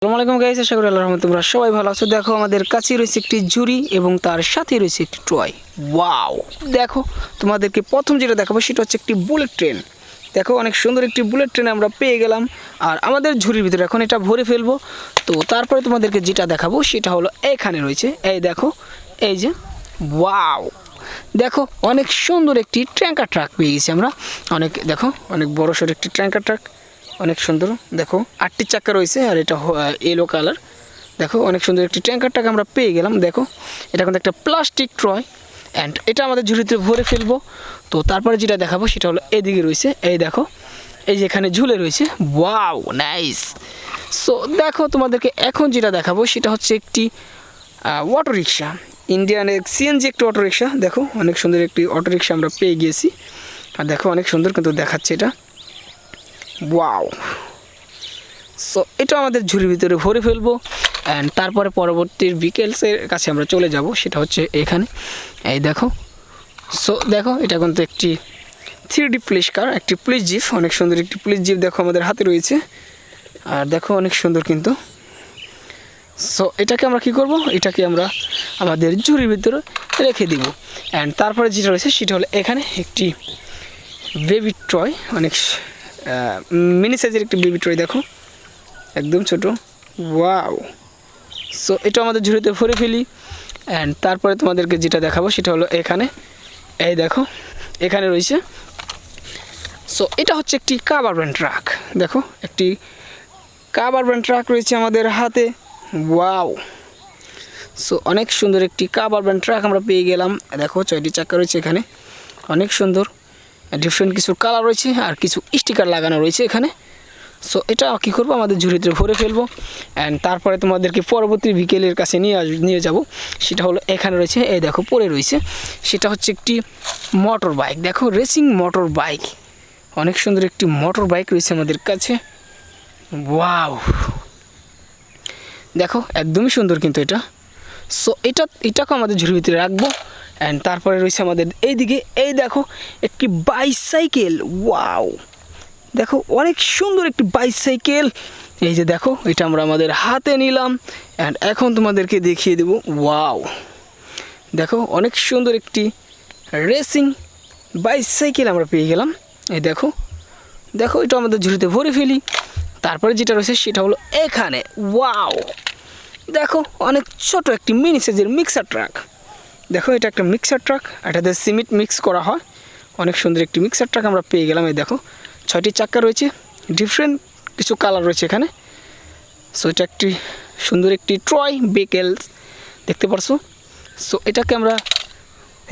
আসসালামু আলাইকুম গাইস, আশা করি আল্লাহর রহমতে তোমরা সবাই ভালো আছো। দেখো আমাদের কাছে রয়েছে একটি ঝুড়ি এবং তার সাথে রয়েছে একটি টয়। ওয়াও, দেখো তোমাদেরকে প্রথম যেটা দেখাবো সেটা হচ্ছে একটি বুলেট ট্রেন। দেখো অনেক সুন্দর একটি বুলেট ট্রেন আমরা পেয়ে গেলাম, আর আমাদের ঝুড়ির ভিতরে এখন এটা ভরে ফেলবো। তো তারপরে তোমাদেরকে যেটা দেখাবো সেটা হলো এখানে রয়েছে, এই দেখো, এই যে ওয়াও, দেখো অনেক সুন্দর একটি ট্যাঙ্কার ট্রাক পেয়ে গেছি আমরা। দেখো অনেক বড় সড়ো একটি ট্যাঙ্কার ট্রাক, অনেক সুন্দর। দেখো 8টি চাকা রয়েছে আর এটা ইয়েলো কালার। দেখো অনেক সুন্দর একটি ট্যাঙ্কার ট্রাক আমরা পেয়ে গেলাম। দেখো এটা কিন্তু একটা প্লাস্টিক ট্রয়, অ্যান্ড এটা আমাদের ঝুড়িতে ভরে ফেলবো। তো তারপরে যেটা দেখাবো সেটা হলো এদিকে রয়েছে, এই দেখো, এই যে এখানে ঝুলে রয়েছে। Wow, nice. সো দেখো তোমাদেরকে এখন যেটা দেখাবো সেটা হচ্ছে একটি অটো রিক্সা, ইন্ডিয়ান সিএনজি একটি অটো রিক্সা। দেখো অনেক সুন্দর একটি অটো রিক্সা আমরা পেয়ে গিয়েছি, আর দেখো অনেক সুন্দর কিন্তু দেখাচ্ছে এটা। ওয়াও, সো এটা আমাদের ঝুড়ির ভিতরে ভরে ফেলবো, অ্যান্ড তারপরে পরবর্তী বিকেলসের কাছে আমরা চলে যাব, সেটা হচ্ছে এখানে, এই দেখো। সো দেখো এটা কিন্তু একটি 3D পুলিশ কার, একটি পুলিশ জিপ, অনেক সুন্দর একটি পুলিশ জিপ দেখো আমাদের হাতে রয়েছে, আর দেখো অনেক সুন্দর কিন্তু। সো এটাকে আমরা কি করব, এটাকে আমরা আমাদের ঝুড়ির ভিতরে রেখে দিব, অ্যান্ড তারপরে যেটা রয়েছে সেটা হলো এখানে একটি বেবি টয়, অনেক মিনি সাইজের একটি বেবি টয়, দেখো একদম ছোট। ওয়াও, সো এটা আমাদের ঝুড়িতে ভরে ফেলি, অ্যান্ড তারপরে তোমাদেরকে যেটা দেখাবো সেটা হলো এখানে, এই দেখো এখানে রয়েছে। সো এটা হচ্ছে একটি কাভারভ্যান ট্রাক। দেখো একটি কাভারভ্যান ট্রাক রয়েছে আমাদের হাতে। ওয়াও, সো অনেক সুন্দর একটি কাভারভ্যান ট্রাক আমরা পেয়ে গেলাম। দেখো 6টি চাকা রয়েছে এখানে, অনেক সুন্দর, ডিফারেন্ট কিছু কালার রয়েছে আর কিছু স্টিকার লাগানো রয়েছে এখানে। সো এটা কী করবো, আমাদের ঝুড়িতে ভরে ফেলবো, অ্যান্ড তারপরে তোমাদেরকে পরবর্তী বিকেলের কাছে নিয়ে যাব, সেটা হলো এখানে রয়েছে, এই দেখো পড়ে রয়েছে, সেটা হচ্ছে একটি মোটর বাইক। দেখো রেসিং মোটর বাইক, অনেক সুন্দর একটি মোটর বাইক রয়েছে আমাদের কাছে। ওয়াও, দেখো একদমই সুন্দর কিন্তু এটা। সো এটাকে আমাদের ঝুড়ির ভিতরে রাখবো, অ্যান্ড তারপরে রয়েছে আমাদের এইদিকে, এই দেখো একটি বাইসাইকেল। ওয়াও, দেখো অনেক সুন্দর একটি বাইসাইকেল, এই যে দেখো এটা আমরা আমাদের হাতে নিলাম, অ্যান্ড এখন তোমাদেরকে দেখিয়ে দেব। ওয়াও, দেখো অনেক সুন্দর একটি রেসিং বাইসাইকেল আমরা পেয়ে গেলাম। এই দেখো, দেখো এটা আমাদের ঝুড়িতে ভরে ফেলি। তারপরে যেটা রয়েছে সেটা হলো এখানে। ওয়াও, দেখো অনেক ছোট একটি মিনি সাইজের মিক্সার ট্রাক। দেখো এটা একটা মিক্সার ট্রাক, এটাতে সিমেন্ট মিক্স করা হয়। অনেক সুন্দর একটি মিক্সার ট্রাক আমরা পেয়ে গেলাম। এই দেখো 6টি চাকা রয়েছে, ডিফারেন্ট কিছু কালার রয়েছে এখানে। সো এটা একটি সুন্দর একটি ট্রয় ভেহিকেলস দেখতে পারছো। সো এটাকে আমরা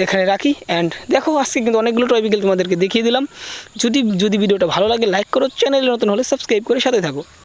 এখানে রাখি, অ্যান্ড দেখো আজকে কিন্তু অনেকগুলো টয় ভেহিকেল তোমাদেরকে দেখিয়ে দিলাম। যদি ভিডিওটা ভালো লাগে লাইক করো, চ্যানেলে নতুন হলে সাবস্ক্রাইব করে সাথে থাকো।